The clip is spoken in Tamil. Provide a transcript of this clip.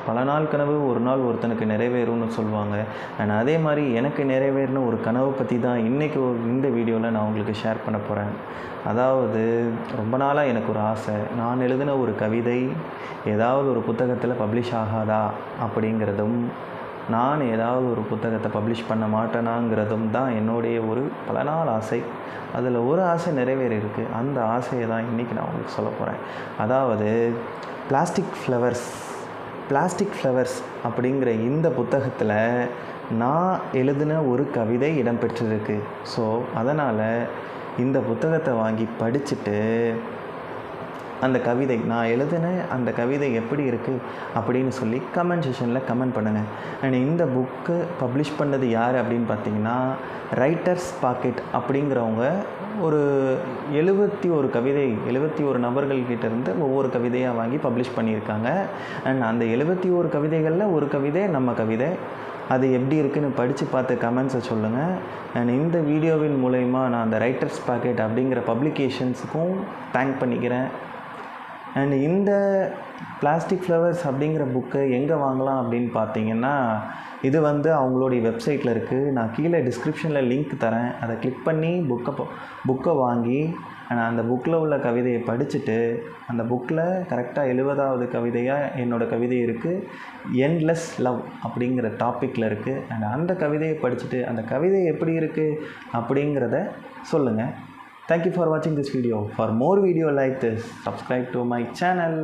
பல நாள் கனவு ஒரு நாள் ஒருத்தனுக்கு நிறைவேறும்னு சொல்லுவாங்க. அண்ட் அதே மாதிரி எனக்கு நிறைவேறின ஒரு கனவை பற்றி தான் இன்றைக்கி இந்த வீடியோவில் நான் உங்களுக்கு ஷேர் பண்ண போகிறேன். அதாவது ரொம்ப நாளாக எனக்கு ஒரு ஆசை, நான் எழுதின ஒரு கவிதை ஏதாவது ஒரு புத்தகத்தில் பப்ளிஷ் ஆகாதா அப்படிங்கிறதும், நான் ஏதாவது ஒரு புத்தகத்தை பப்ளிஷ் பண்ண மாட்டேனாங்கிறதும் தான் என்னுடைய ஒரு பல நாள் ஆசை. அதில் ஒரு ஆசை நிறைவேறியிருக்கு. அந்த ஆசையை தான் இன்றைக்கி நான் உங்களுக்கு சொல்ல போகிறேன். அதாவது பிளாஸ்டிக் ஃப்ளவர்ஸ் அப்படிங்கிற இந்த புத்தகத்தில் நான் எழுதின ஒரு கவிதை இடம்பெற்றிருக்கு. ஸோ அதனால் இந்த புத்தகத்தை வாங்கி படிச்சுட்டு அந்த கவிதை நான் எழுதின அந்த கவிதை எப்படி இருக்குது அப்படின்னு சொல்லி கமெண்ட் செக்ஷனில் கமெண்ட் பண்ணுங்கள். அண்ட் இந்த புக்கு பப்ளிஷ் பண்ணது யார் அப்படின்னு பார்த்தீங்கன்னா, ரைட்டர்ஸ் பாக்கெட் அப்படிங்கிறவங்க ஒரு 71 நபர்கள்கிட்டேருந்து ஒவ்வொரு கவிதையாக வாங்கி பப்ளிஷ் பண்ணியிருக்காங்க. அண்ட் அந்த 71 கவிதைகளில் ஒரு கவிதை நம்ம கவிதை. அது எப்படி இருக்குதுன்னு படித்து பார்த்து கமெண்ட்ஸை சொல்லுங்கள். அண்ட் இந்த வீடியோவின் மூலயமா நான் அந்த ரைட்டர்ஸ் பாக்கெட் அப்படிங்கிற பப்ளிகேஷன்ஸுக்கும் தேங்க் பண்ணிக்கிறேன். அண்ட் இந்த பிளாஸ்டிக் ஃப்ளவர்ஸ் அப்படிங்கிற புக்கை எங்கே வாங்கலாம் அப்படின்னு பார்த்தீங்கன்னா, இது அவங்களுடைய வெப்சைட்டில் இருக்குது. நான் கீழே டிஸ்கிரிப்ஷனில் லிங்க் தரேன். அதை கிளிக் பண்ணி புக்கை வாங்கி அந்த புக்கில் உள்ள கவிதையை படிச்சுட்டு, அந்த புக்கில் கரெக்டாக 70வது கவிதையாக என்னோடய கவிதை இருக்குது. என்லெஸ் லவ் அப்படிங்கிற டாப்பிக்கில் இருக்குது. அண்ட் அந்த கவிதையை படிச்சுட்டு அந்த கவிதை எப்படி இருக்குது அப்படிங்கிறத சொல்லுங்கள். Thank you for watching this video. For more video like this, subscribe to my channel.